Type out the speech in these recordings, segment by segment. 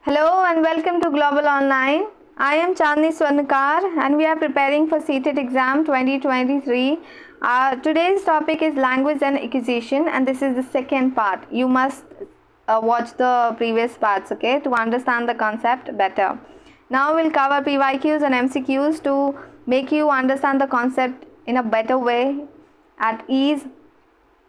Hello and welcome to Global Online. I am Chandni Swarnakar and we are preparing for CTET Exam 2023. Today's topic is language and acquisition, and this is the second part. You must watch the previous parts, okay, to understand the concept better. Now we'll cover PYQs and MCQs to make you understand the concept in a better way, at ease.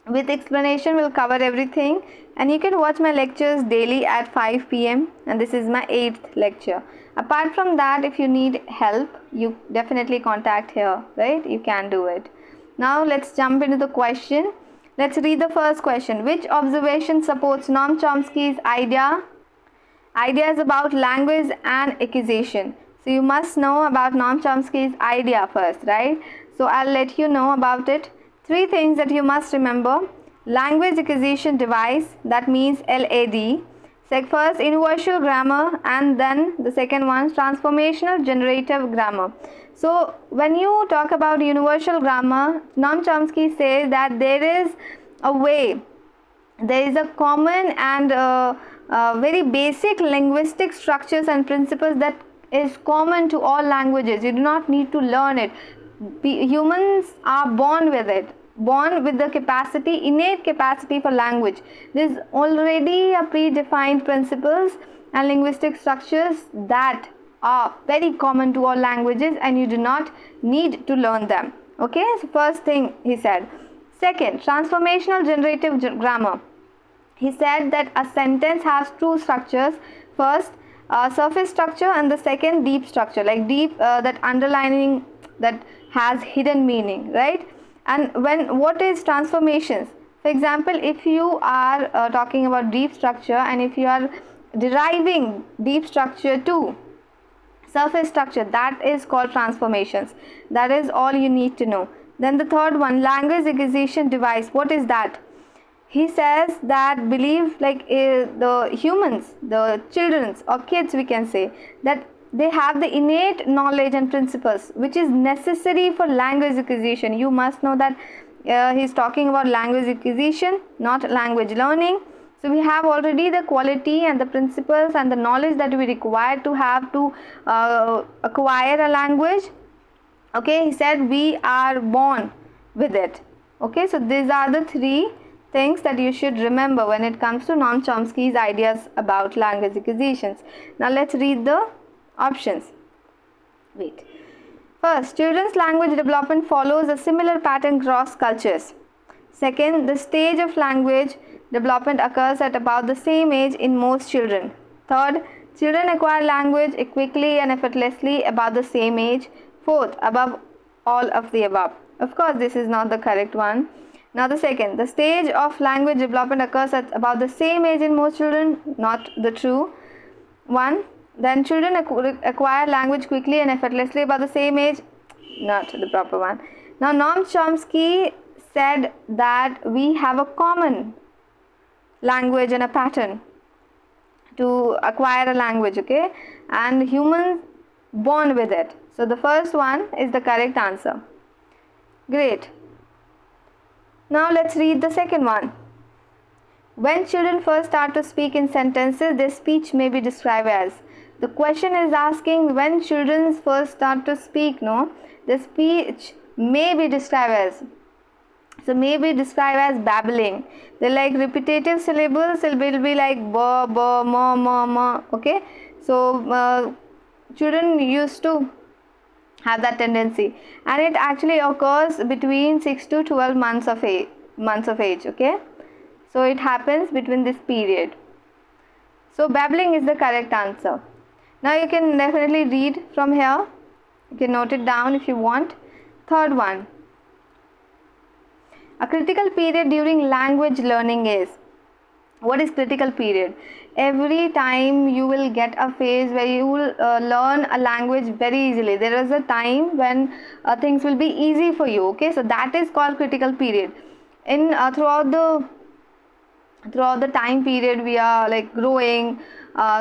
With explanation, we'll cover everything, and you can watch my lectures daily at 5 p.m. and this is my 8th lecture. Apart from that, if you need help, you definitely contact here, right? You can do it. Now let's jump into the question. Let's read the first question. Which observation supports Noam Chomsky's ideas about language and acquisition? So you must know about Noam Chomsky's idea first, right? So I'll let you know about it. 3 things that you must remember. Language acquisition device, that means LAD. First, universal grammar, and then the second one, transformational generative grammar. So when you talk about universal grammar, Noam Chomsky says that there is a way, there is a common and very basic linguistic structures and principles that is common to all languages. You do not need to learn it. Humans are born with it, born with the capacity, innate capacity for language. There is already a predefined principles and linguistic structures that are very common to all languages, and you do not need to learn them. Okay, so first thing he said. Second, transformational generative grammar. He said that a sentence has 2 structures. First, surface structure, and the second, deep structure, like deep, that underlining that has hidden meaning, right? And what is transformations? For example, if you are talking about deep structure, and if you are deriving deep structure to surface structure, that is called transformations. That is all you need to know. Then the third one, language acquisition device. What is that? He says that the humans, the children or kids, we can say that they have the innate knowledge and principles which is necessary for language acquisition. You must know that he's talking about language acquisition, not language learning. So we have already the quality and the principles and the knowledge that we require to have to acquire a language. Okay, he said we are born with it. Okay, so these are the 3 things that you should remember when it comes to Noam Chomsky's ideas about language acquisitions. Now let's read the options. First, children's language development follows a similar pattern across cultures. Second, the stage of language development occurs at about the same age in most children. Third, children acquire language quickly and effortlessly about the same age. Fourth, above all of the above. Of course, this is not the correct one. Now the second, the stage of language development occurs at about the same age in most children. Not the true one. Then children acquire language quickly and effortlessly about the same age. Not the proper one. Now Noam Chomsky said that we have a common language and a pattern to acquire a language, okay, and humans born with it. So the first one is the correct answer. Great. Now let's read the second one. When children first start to speak in sentences, their speech may be described as. The question is asking when children first start to speak, no? The speech may be described as. So may be described as babbling. They're like repetitive syllables. It will be like ba, ba, ma, ma, ma. Okay. So children used to have that tendency, and it actually occurs between 6 to 12 months of age. Okay. So it happens between this period. So babbling is the correct answer. Now you can definitely read from here. You can note it down if you want. Third one. A critical period during language learning is. What is critical period? Every time you will get a phase where you will learn a language very easily. There is a time when things will be easy for you. Okay, so that is called critical period. In throughout the time period we are like growing.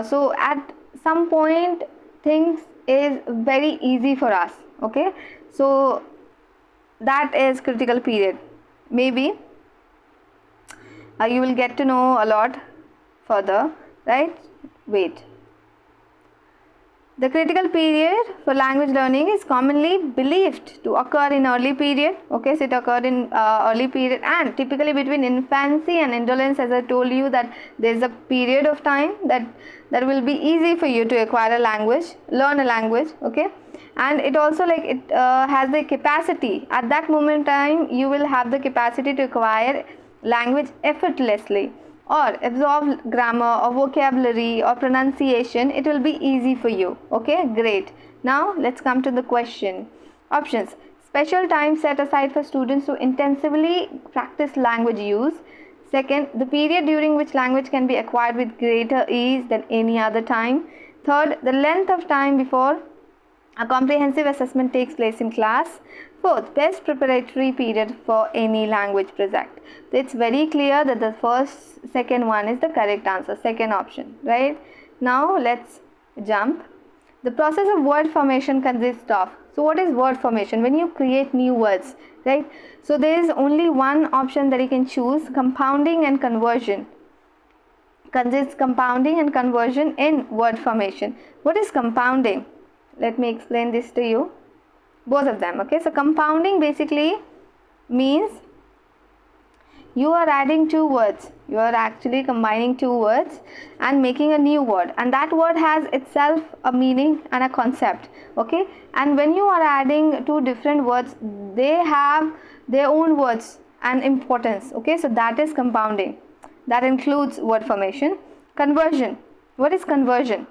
So at some point things is very easy for us. Okay, so that is critical period. Maybe you will get to know a lot further, right? Wait. The critical period for language learning is commonly believed to occur in early period. Okay, so it occurred in early period and typically between infancy and indolence. As I told you that there is a period of time that will be easy for you to acquire a language, learn a language. Okay, and it also has the capacity at that moment in time. You will have the capacity to acquire language effortlessly, or absorb grammar or vocabulary or pronunciation. It will be easy for you. Okay, great. Now let's come to the question. Options: special time set aside for students to intensively practice language use. Second, the period during which language can be acquired with greater ease than any other time. Third, the length of time before a comprehensive assessment takes place in class. Fourth, best preparatory period for any language project. So it's very clear that the second one is the correct answer, second option, right? Now let's jump. The process of word formation consists of. So what is word formation? When you create new words, right? So there is only one option that you can choose: compounding and conversion. Consists compounding and conversion in word formation. What is compounding? Let me explain this to you, both of them. Okay, so compounding basically means you are adding two words. You are actually combining two words and making a new word, and that word has itself a meaning and a concept. Okay, and when you are adding two different words, they have their own words and importance. Okay, so that is compounding. That includes word formation. Conversion. What is conversion?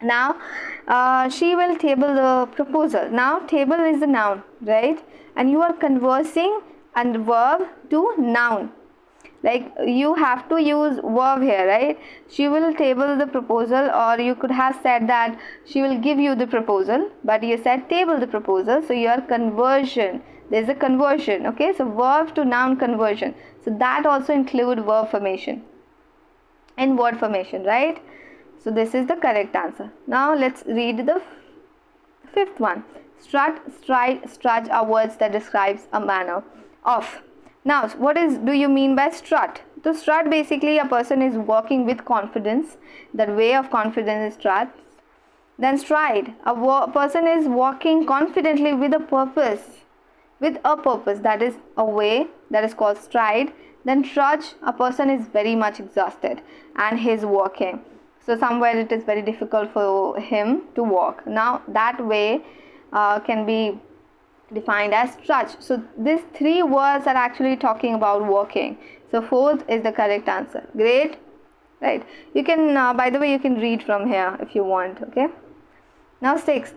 Now she will table the proposal. Now table is the noun, right? And you are conversing and verb to noun. Like you have to use verb here, right? She will table the proposal, or you could have said that she will give you the proposal, but you said table the proposal, so your conversion, there's a conversion. Okay, so verb to noun conversion. So that also include verb formation and word formation, right? So this is the correct answer. Now let's read the fifth one. Strut, stride, strut are words that describes a manner of. Now what do you mean by strut? So strut, basically a person is walking with confidence. That way of confidence is strut. Then stride, a person is walking confidently with a purpose. With a purpose, that is a way, that is called stride. Then trudge, a person is very much exhausted and he is walking. So somewhere it is very difficult for him to walk. Now that way can be defined as trudge. So these three words are actually talking about walking. So fourth is the correct answer. Great, right? You can, by the way, you can read from here if you want. Okay. Now sixth,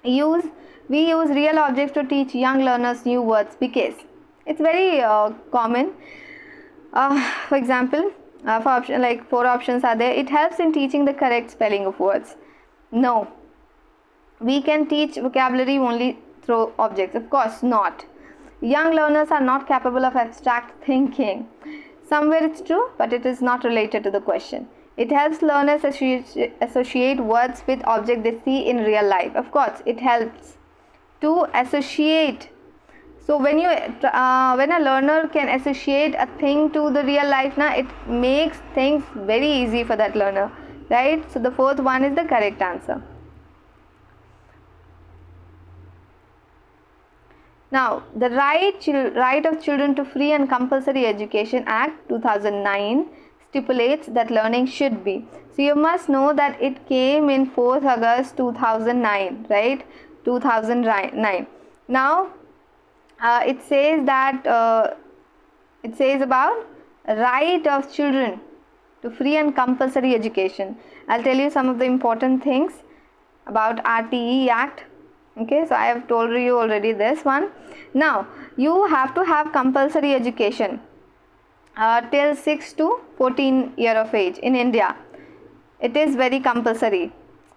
we use real objects to teach young learners new words because it's very common. For example, four options are there. It helps in teaching the correct spelling of words. No. We can teach vocabulary only through objects. Of course not. Young learners are not capable of abstract thinking. Somewhere it's true, but it is not related to the question. It helps learners associate words with objects they see in real life. Of course, it helps to associate. So when a learner can associate a thing to the real life, now it makes things very easy for that learner, right? So the fourth one is the correct answer. Now the right of Children to Free and Compulsory Education Act 2009 stipulates that learning should be. So you must know that it came in 4th August 2009, right? 2009. Now it says that it says about right of children to free and compulsory education. I'll tell you some of the important things about RTE Act. Okay, so I have told you already this one. Now you have to have compulsory education till 6 to 14 year of age in India. It is very compulsory,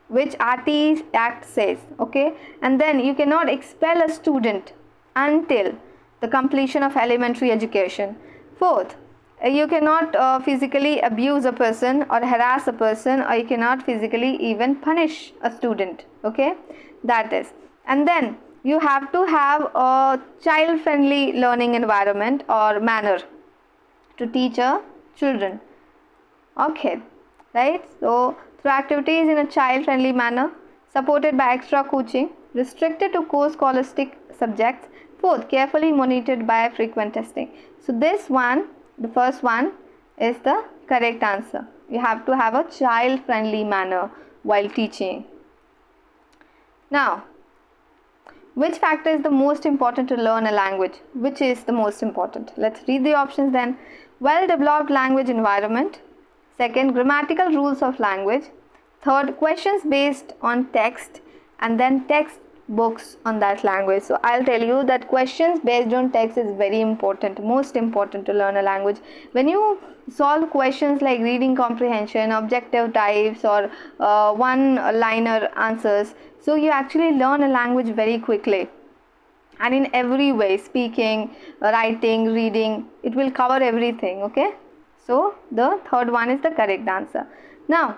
which RTE Act says. Okay, and then you cannot expel a student until the completion of elementary education. Fourth, you cannot physically abuse a person or harass a person, or you cannot physically even punish a student. Okay, that is. And then you have to have a child friendly learning environment or manner to teach children. Okay, right? So through activities in a child-friendly manner, supported by extra coaching, restricted to core scholastic subjects. Fourth, carefully monitored by frequent testing. So this one, the first one, is the correct answer. You have to have a child-friendly manner while teaching. Now, which factor is the most important to learn a language? Which is the most important? Let's read the options then. Well-developed language environment. Second, grammatical rules of language. Third, questions based on text, and then textbooks on that language. So I'll tell you that questions based on text is very important, most important to learn a language. When you solve questions like reading comprehension, objective types, or one-liner answers, so you actually learn a language very quickly. And in every way, speaking, writing, reading, it will cover everything, okay? So the third one is the correct answer. Now,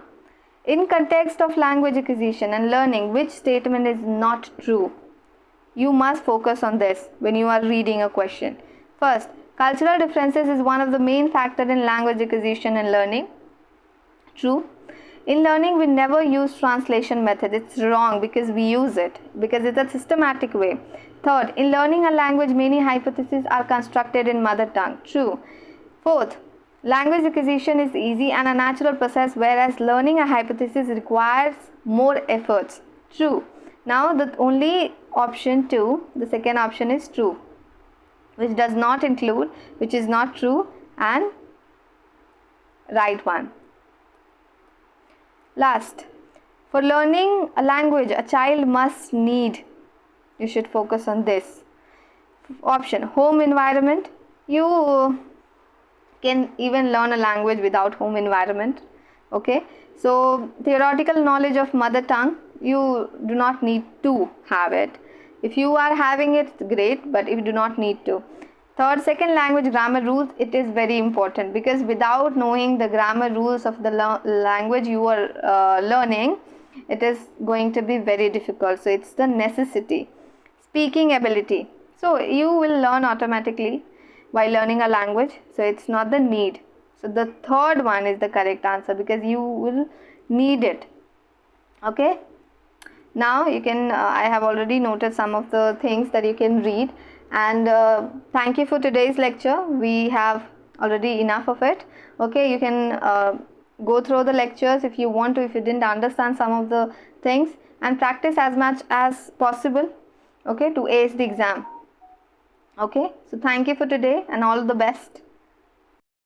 in context of language acquisition and learning, which statement is not true? You must focus on this when you are reading a question. First, cultural differences is one of the main factors in language acquisition and learning. True. In learning, we never use translation method. It's wrong because we use it, because it's a systematic way. Third, in learning a language, many hypotheses are constructed in mother tongue. True. Fourth, language acquisition is easy and a natural process, whereas learning a hypothesis requires more efforts. True. Now, the only option 2, the second option is true, which does not include, which is not true, and right one. Last, for learning a language, a child must need, you should focus on this option, home environment. You can even learn a language without home environment, okay? So theoretical knowledge of mother tongue, you do not need to have it. If you are having it, it's great, but if you do not need to. Third, second language grammar rules, it is very important, because without knowing the grammar rules of the language you are learning, it is going to be very difficult. So it's the necessity. Speaking ability, so you will learn automatically while learning a language, so it's not the need. So the third one is the correct answer, because you will need it, okay? Now you can I have already noted some of the things that you can read. And thank you for today's lecture. We have already enough of it, okay? You can go through the lectures if you want to, if you didn't understand some of the things, and practice as much as possible, okay, to ace the exam, okay? So thank you for today and all the best.